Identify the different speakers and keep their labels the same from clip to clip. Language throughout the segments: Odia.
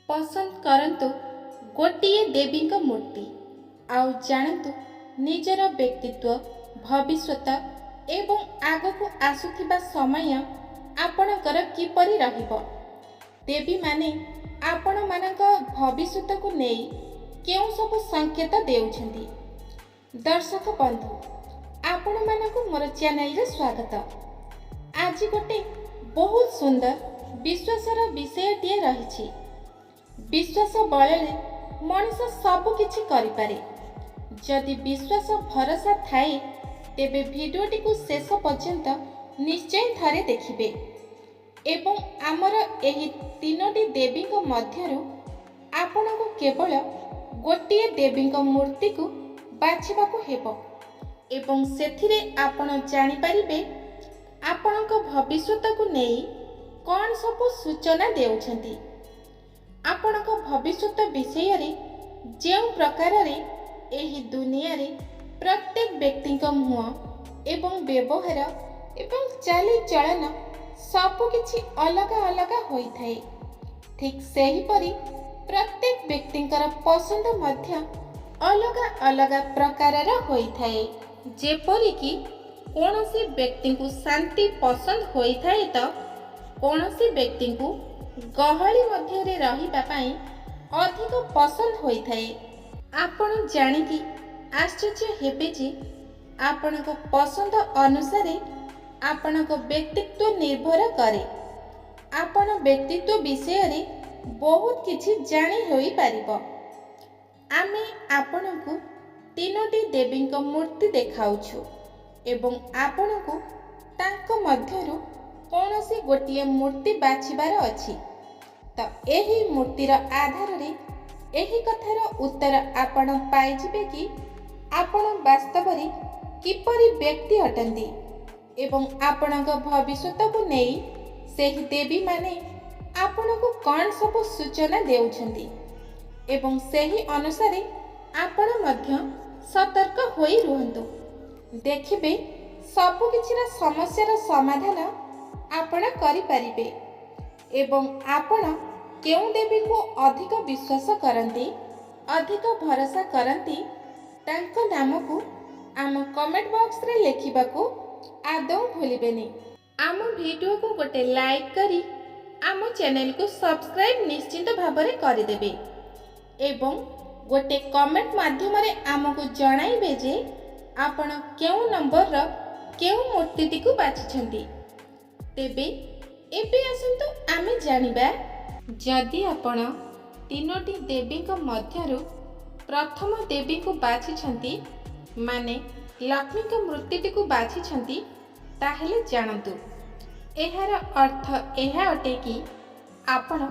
Speaker 1: पसंद करंतु गोटिए देवी मूर्ति आउ जानतु निजर व्यक्तित्व भविष्यत एवं आगकू आसुथिबा समय आपणकर किपरि रहिबो। देवी माने आपण मानक भविष्यत को नेई केउ सब संकेत देउछंती। दर्शक बंधु आपण मानक मोर चैनल रे स्वागत। आज गोटे बहुत सुंदर विश्वासर विषयटीए रही। विश्वास बଳରେ मनुष्य सब किछि करि पारे। जदि विश्वास भरोसा थाए तेबे भिडियोटी को शेष पर्यंत निश्चय थरे देखिबे एवं आमर एही तीनोटी देवी मध्यरु आपनको केवल गोटिए देवी मूर्ति को बाछिबाको हेबो एवं सेथिरे आपण जानि परिबे आपणको भविष्यत को नेई कौन सब सूचना देउछंती। आपणको भविष्यत विषय रे जेउ प्रकार रे एही दुनिया रे प्रत्येक व्यक्ति मुह एवं व्यवहार एवं चाली चलन सब किछि अलग अलग होई थाए। ठीक सेही परी प्रत्येक व्यक्तिंकर पसंद मध्य अलग अलग प्रकार होई थाए। जेपरि कि कौनसी व्यक्ति को शांति पसंद होई थाए तो कौनसी व्यक्ति को गहली मध्य रे रहिबा पई अधिक पसंद होई थाए। आपण जानिकी आश्चर्य हेबे जे आपणको पसंद अनुसार आपणको व्यक्तित्व निर्भर करे। आपण व्यक्तित्व विषय रे बहुत किछि जानि होई परिबो। आमे आपणको तीनोटी देवी मूर्ति देखाउछु एवं आपणको तांको मध्यरु कौनसी गोटिए मूर्ति बाछिबार अछि। तो एही मूर्तिर आधार रे एही कथार उत्तर आपण पाइजिबे कि आपण वास्तव रे किपरि व्यक्ति अटंती एवं आपणक भविष्यत को नेई सेही देवी माने आपणको कौन सब सूचना देउछंती एवं सेही अनुसार आपण मध्य सतर्क होई रुहंतु। देखिबे सबु किछिरा समस्यार समाधान आपण करि परिबे एवं आपण केउ देवी को अधिक विश्वास करंती अधिक भरोसा करंती तांको नाम को आम कमेंट बॉक्स रे लिखिबाको आदौ भूलिबेनी। आम वीडियो को गोटे लाइक करी आम चैनल को सब्सक्राइब निश्चित भाबरे करिदेबे एवं गोटे कमेंट माध्यम रे आमको जणाइबे जे आपण केउ नंबर रो केउ मूर्तिटी को बाछिछंती। तेबे एबे आसंतु आमे जानिबा जदि आपण तीनोटी देवी मध्यरु प्रथम देवी को बाछिछंती माने लक्ष्मी मूर्तिटी को बाछिछंती ताहेले जानतु एहार अर्थ एहा अटे कि आपण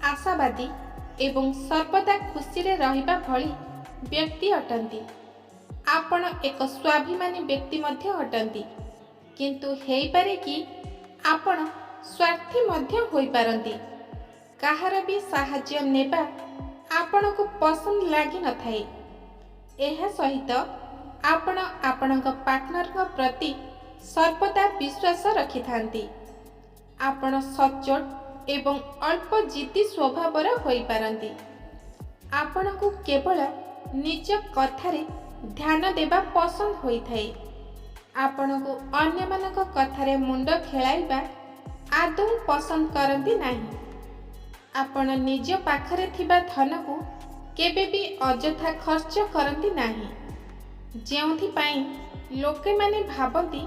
Speaker 1: आशावादी एवं सर्वदा खुशी रे रहिबा भली व्यक्ति अटंती। आपण एक स्वाभिमानी व्यक्ति मध्य अटंती किंतु हेई पारे कि आपण स्वार्थी मध्य होई पारंती। काहार भी साहाय्य नेबा आपण को पसंद लागी न थाए। एहा सहित आपण आपणक पार्टनर प्रति सर्वदा विश्वास रखि थांती। आपण सचोट एवं अल्प जिद्दी स्वभावर होई पारंती। आपण को केवल निज कथारे ध्यान देबा पसंद होई थाए। आपण को अन्य मानक कथारे मुंड खेलाइबा आदौ पसंद करंती नाही। आपण निज पाखरे थिबा धन को केबे भी अजथा खर्च करंती नाही। जेउथि पाई लोके माने भाबंती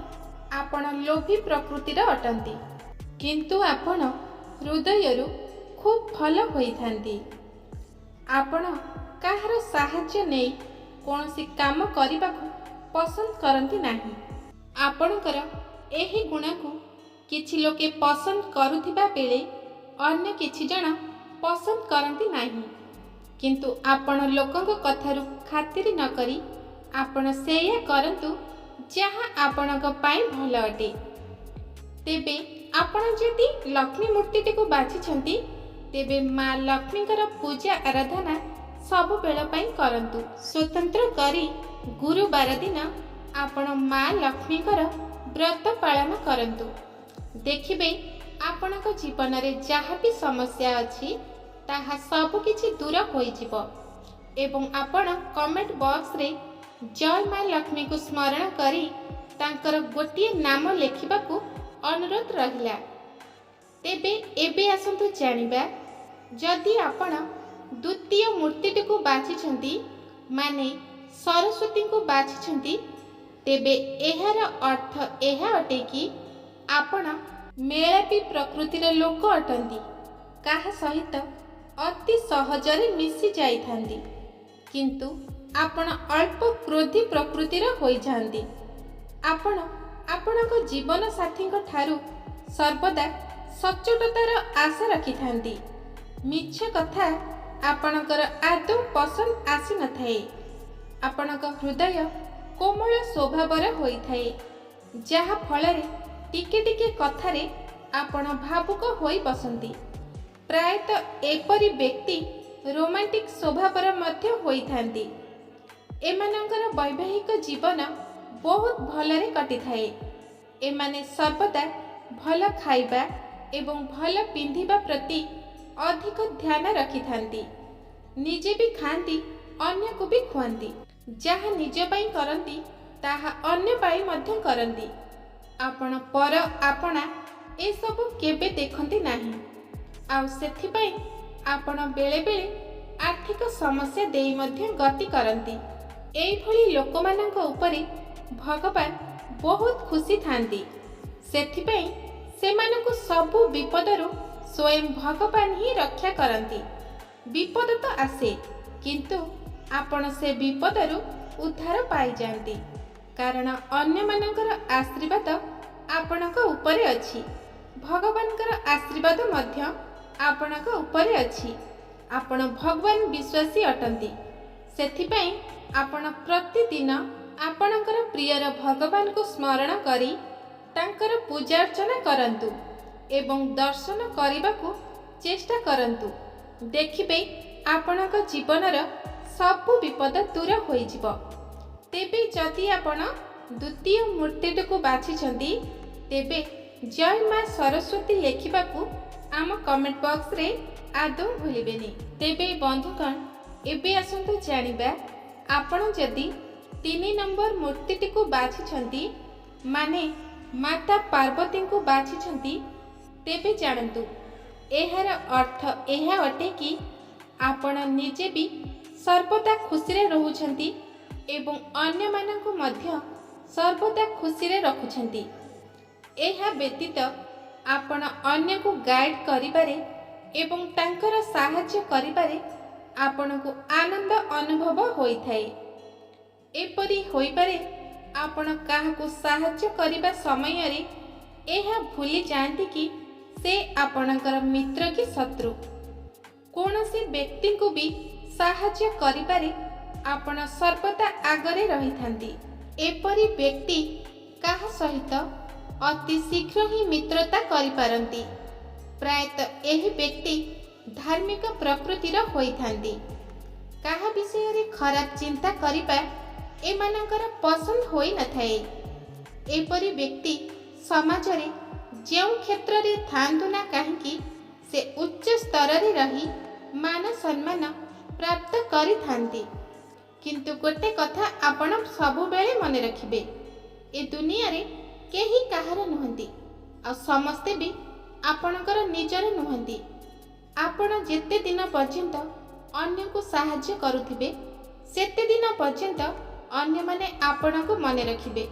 Speaker 1: आपण लोभी प्रकृतिर अटंती किंतु आपण हृदयरु खूब भल होई थांती। आपण काहार साहाय्य नै कोनोसी काम करिबाकू पसंद करंती नाही। आपणकर एही गुण को किछि लोके पसंद करुथिबा बेले अन्य किछि जण पसंद करंती नाही किंतु आपण लोकंक कथारु खातिर न करी आपण सेया करंतु जहाँ आपणक पाई भल अटे। तेबे आपण जदि लक्ष्मी मूर्तिटी को बाछिछंती तेबे माँ लक्ष्मीकर पूजा आराधना सब बेल पाई करंतु। स्वतंत्र करी गुरुवार दिन आपण माँ लक्ष्मीकर व्रत पालन करंतु। देखिबे आपणक जीवन रे जहाँ भी समस्या अछि ତାହା ସବୁକିଛି ଦୂର ହୋଇଯିବ ଏବଂ ଆପଣ କମେଣ୍ଟ ବକ୍ସରେ ଜୟ ମା ଲକ୍ଷ୍ମୀକୁ ସ୍ମରଣ କରି ତାଙ୍କର ଗୋଟିଏ ନାମ ଲେଖିବାକୁ ଅନୁରୋଧ ରହିଲା। ତେବେ ଏବେ ଆସନ୍ତୁ ଜାଣିବା, ଯଦି ଆପଣ ଦ୍ୱିତୀୟ ମୂର୍ତ୍ତିଟିକୁ ବାଛିଛନ୍ତି ମାନେ ସରସ୍ୱତୀଙ୍କୁ ବାଛିଛନ୍ତି, ତେବେ ଏହାର ଅର୍ଥ ଏହା ଅଟେ କି ଆପଣ ମେଳାପୀ ପ୍ରକୃତିର ଲୋକ ଅଟନ୍ତି, କାହା ସହିତ ଅତି ସହଜରେ ମିଶି ଯାଇଥାନ୍ତି, କିନ୍ତୁ ଆପଣ ଅଳ୍ପ କ୍ରୋଧୀ ପ୍ରକୃତିର ହୋଇଯାଆନ୍ତି। ଆପଣ ଆପଣଙ୍କ ଜୀବନ ସାଥୀଙ୍କ ଠାରୁ ସର୍ବଦା ସଚ୍ଚୋଟତାର ଆଶା ରଖିଥାନ୍ତି। ମିଛ କଥା ଆପଣଙ୍କର ଆଦୌ ପସନ୍ଦ ଆସିନଥାଏ। ଆପଣଙ୍କ ହୃଦୟ କୋମଳ ସ୍ୱଭାବର ହୋଇଥାଏ, ଯାହା ଫଳରେ ଟିକେ ଟିକେ କଥାରେ ଆପଣ ଭାବୁକ ହୋଇ ବସନ୍ତି। ପ୍ରାୟତଃ ଏପରି ବ୍ୟକ୍ତି ରୋମାଣ୍ଟିକ ସ୍ୱଭାବର ମଧ୍ୟ ହୋଇଥାନ୍ତି। ଏମାନଙ୍କର ବୈବାହିକ ଜୀବନ ବହୁତ ଭଲରେ କଟିଥାଏ। ଏମାନେ ସର୍ବଦା ଭଲ ଖାଇବା ଏବଂ ଭଲ ପିନ୍ଧିବା ପ୍ରତି ଅଧିକ ଧ୍ୟାନ ରଖିଥାନ୍ତି। ନିଜେ ବି ଖାଆନ୍ତି, ଅନ୍ୟକୁ ବି ଖୁଆନ୍ତି। ଯାହା ନିଜ ପାଇଁ କରନ୍ତି ତାହା ଅନ୍ୟ ପାଇଁ ମଧ୍ୟ କରନ୍ତି। ଆପଣ ପର ଆପଣା ଏସବୁ କେବେ ଦେଖନ୍ତି ନାହିଁ, ଆଉ ସେଥିପାଇଁ ଆପଣ ବେଳେବେଳେ ଆର୍ଥିକ ସମସ୍ୟା ଦେଇ ମଧ୍ୟ ଗତି କରନ୍ତି। ଏଇଭଳି ଲୋକମାନଙ୍କ ଉପରେ ଭଗବାନ ବହୁତ ଖୁସି ଥାନ୍ତି। ସେଥିପାଇଁ ସେମାନଙ୍କୁ ସବୁ ବିପଦରୁ ସ୍ୱୟଂ ଭଗବାନ ହିଁ ରକ୍ଷା କରନ୍ତି। ବିପଦ ତ ଆସେ, କିନ୍ତୁ ଆପଣ ସେ ବିପଦରୁ ଉଦ୍ଧାର ପାଇଯାଆନ୍ତି, କାରଣ ଅନ୍ୟମାନଙ୍କର ଆଶୀର୍ବାଦ ଆପଣଙ୍କ ଉପରେ ଅଛି। ଭଗବାନଙ୍କର ଆଶୀର୍ବାଦ ମଧ୍ୟ ଆପଣଙ୍କ ଉପରେ ଅଛି। ଆପଣ ଭଗବାନ ବିଶ୍ୱାସୀ ଅଟନ୍ତି। ସେଥିପାଇଁ ଆପଣ ପ୍ରତିଦିନ ଆପଣଙ୍କର ପ୍ରିୟର ଭଗବାନଙ୍କୁ ସ୍ମରଣ କରି ତାଙ୍କର ପୂଜା ଅର୍ଚ୍ଚନା କରନ୍ତୁ ଏବଂ ଦର୍ଶନ କରିବାକୁ ଚେଷ୍ଟା କରନ୍ତୁ। ଦେଖିବେ ଆପଣଙ୍କ ଜୀବନର ସବୁ ବିପଦ ଦୂର ହୋଇଯିବ। ତେବେ ଯଦି ଆପଣ ଦ୍ୱିତୀୟ ମୂର୍ତ୍ତିଟିକୁ ବାଛିଛନ୍ତି, ତେବେ ଜୟ ମା ସରସ୍ୱତୀ ଲେଖିବାକୁ ଆମ କମେଣ୍ଟ ବକ୍ସରେ ଆଦୌ ଭୁଲିବେନି। ତେବେ ବନ୍ଧୁଗଣ, ଏବେ ଆସନ୍ତୁ ଜାଣିବା, ଆପଣ ଯଦି 3 ନମ୍ବର ମୂର୍ତ୍ତିଟିକୁ ବାଛିଛନ୍ତି ମାନେ ମାତା ପାର୍ବତୀଙ୍କୁ ବାଛିଛନ୍ତି, ତେବେ ଜାଣନ୍ତୁ ଏହାର ଅର୍ଥ ଏହା ଅଟେ କି ଆପଣ ନିଜେ ବି ସର୍ବଦା ଖୁସିରେ ରହୁଛନ୍ତି ଏବଂ ଅନ୍ୟମାନଙ୍କୁ ମଧ୍ୟ ସର୍ବଦା ଖୁସିରେ ରଖୁଛନ୍ତି। ଏହା ବ୍ୟତୀତ ଆପଣ ଅନ୍ୟକୁ ଗାଇଡ୍ କରିବାରେ ଏବଂ ତାଙ୍କର ସାହାଯ୍ୟ କରିବାରେ ଆପଣଙ୍କୁ ଆନନ୍ଦ ଅନୁଭବ ହୋଇଥାଏ। ଏପରି ହୋଇପାରେ ଆପଣ କାହାକୁ ସାହାଯ୍ୟ କରିବା ସମୟରେ ଏହା ଭୁଲି ଯାଆନ୍ତି କି ସେ ଆପଣଙ୍କର ମିତ୍ର କି ଶତ୍ରୁ। କୌଣସି ବ୍ୟକ୍ତିଙ୍କୁ ବି ସାହାଯ୍ୟ କରିବାରେ ଆପଣ ସର୍ବଦା ଆଗରେ ରହିଥାନ୍ତି। ଏପରି ବ୍ୟକ୍ତି କାହା ସହିତ ଅତି ଶୀଘ୍ର ହିଁ ମିତ୍ରତା କରିପାରନ୍ତି। ପ୍ରାୟତଃ ଏହି ବ୍ୟକ୍ତି ଧାର୍ମିକ ପ୍ରକୃତିର ହୋଇଥାନ୍ତି। କାହା ବିଷୟରେ ଖରାପ ଚିନ୍ତା କରିବା ଏମାନଙ୍କର ପସନ୍ଦ ହୋଇନଥାଏ। ଏପରି ବ୍ୟକ୍ତି ସମାଜରେ ଯେଉଁ କ୍ଷେତ୍ରରେ ଥାଆନ୍ତୁ ନା କାହିଁକି, ସେ ଉଚ୍ଚ ସ୍ତରରେ ରହି ମାନ ସମ୍ମାନ ପ୍ରାପ୍ତ କରିଥାନ୍ତି। କିନ୍ତୁ ଗୋଟେ କଥା ଆପଣ ସବୁବେଳେ ମନେ ରଖିବେ, ଏ ଦୁନିଆରେ କେହି କାହାର ନୁହନ୍ତି, ଆଉ ସମସ୍ତେ ବି ଆପଣଙ୍କର ନିଜର ନୁହନ୍ତି। ଆପଣ ଯେତେ ଦିନ ପର୍ଯ୍ୟନ୍ତ ଅନ୍ୟକୁ ସାହାଯ୍ୟ କରୁଥିବେ, ସେତେ ଦିନ ପର୍ଯ୍ୟନ୍ତ ଅନ୍ୟମାନେ ଆପଣଙ୍କୁ ମନେ ରଖିବେ।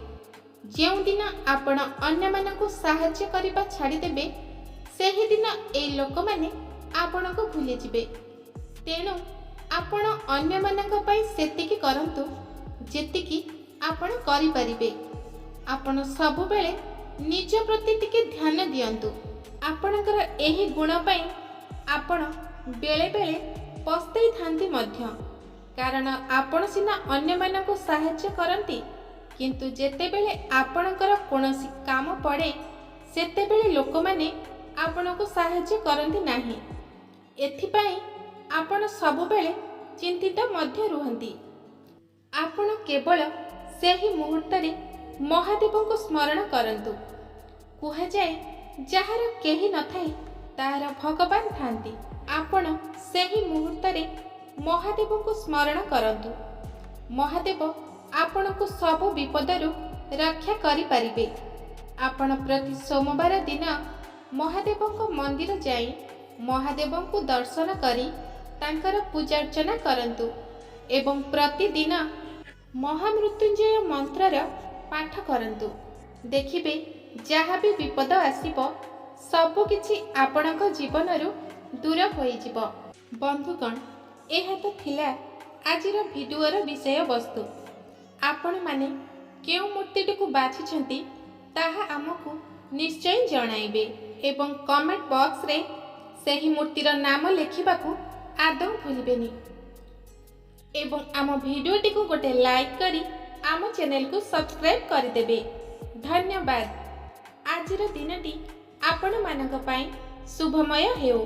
Speaker 1: ଯେଉଁଦିନ ଆପଣ ଅନ୍ୟମାନଙ୍କୁ ସାହାଯ୍ୟ କରିବା ଛାଡ଼ିଦେବେ, ସେହିଦିନ ଏଇ ଲୋକମାନେ ଆପଣଙ୍କୁ ଭୁଲିଯିବେ। ତେଣୁ ଆପଣ ଅନ୍ୟମାନଙ୍କ ପାଇଁ ସେତିକି କରନ୍ତୁ ଯେତିକି ଆପଣ କରିପାରିବେ। ଆପଣ ସବୁବେଳେ ନିଜ ପ୍ରତି ଟିକେ ଧ୍ୟାନ ଦିଅନ୍ତୁ। ଆପଣଙ୍କର ଏହି ଗୁଣ ପାଇଁ ଆପଣ ବେଳେବେଳେ ପସ୍ତେଇଥାନ୍ତି ମଧ୍ୟ, କାରଣ ଆପଣ ସିନା ଅନ୍ୟମାନଙ୍କୁ ସାହାଯ୍ୟ କରନ୍ତି, କିନ୍ତୁ ଯେତେବେଳେ ଆପଣଙ୍କର କୌଣସି କାମ ପଡ଼େ ସେତେବେଳେ ଲୋକମାନେ ଆପଣଙ୍କୁ ସାହାଯ୍ୟ କରନ୍ତି ନାହିଁ। ଏଥିପାଇଁ ଆପଣ ସବୁବେଳେ ଚିନ୍ତିତ ମଧ୍ୟ ରୁହନ୍ତି। ଆପଣ କେବଳ ସେହି ମୁହୂର୍ତ୍ତରେ ମହାଦେବଙ୍କୁ ସ୍ମରଣ କରନ୍ତୁ। କୁହାଯାଏ, ଯାହାର କେହି ନଥାଏ ତାହାର ଭଗବାନ ଥାନ୍ତି। ଆପଣ ସେହି ମୁହୂର୍ତ୍ତରେ ମହାଦେବଙ୍କୁ ସ୍ମରଣ କରନ୍ତୁ। ମହାଦେବ ଆପଣଙ୍କୁ ସବୁ ବିପଦରୁ ରକ୍ଷା କରିପାରିବେ। ଆପଣ ପ୍ରତି ସୋମବାର ଦିନ ମହାଦେବଙ୍କ ମନ୍ଦିର ଯାଇ ମହାଦେବଙ୍କୁ ଦର୍ଶନ କରି ତାଙ୍କର ପୂଜାର୍ଚ୍ଚନା କରନ୍ତୁ ଏବଂ ପ୍ରତିଦିନ ମହାମୃତ୍ୟୁଞ୍ଜୟ ମନ୍ତ୍ରର ପାଠ କରନ୍ତୁ। ଦେଖିବେ ଯାହା ବି ବିପଦ ଆସିବ ସବୁକିଛି ଆପଣଙ୍କ ଜୀବନରୁ ଦୂର ହୋଇଯିବ। ବନ୍ଧୁଗଣ, ଏହା ତ ଥିଲା ଆଜିର ଭିଡ଼ିଓର ବିଷୟବସ୍ତୁ। ଆପଣମାନେ କେଉଁ ମୂର୍ତ୍ତିଟିକୁ ବାଛିଛନ୍ତି ତାହା ଆମକୁ ନିଶ୍ଚୟ ଜଣାଇବେ ଏବଂ କମେଣ୍ଟ ବକ୍ସରେ ସେହି ମୂର୍ତ୍ତିର ନାମ ଲେଖିବାକୁ ଆଦୌ ଭୁଲିବେନି ଏବଂ ଆମ ଭିଡ଼ିଓଟିକୁ ଗୋଟେ ଲାଇକ୍ କରି ଆମ ଚ୍ୟାନେଲକୁ ସବସ୍କ୍ରାଇବ୍ କରିଦେବେ। ଧନ୍ୟବାଦ। ଆଜିର ଦିନଟି ଆପଣମାନଙ୍କ ପାଇଁ ଶୁଭମୟ ହେଉ।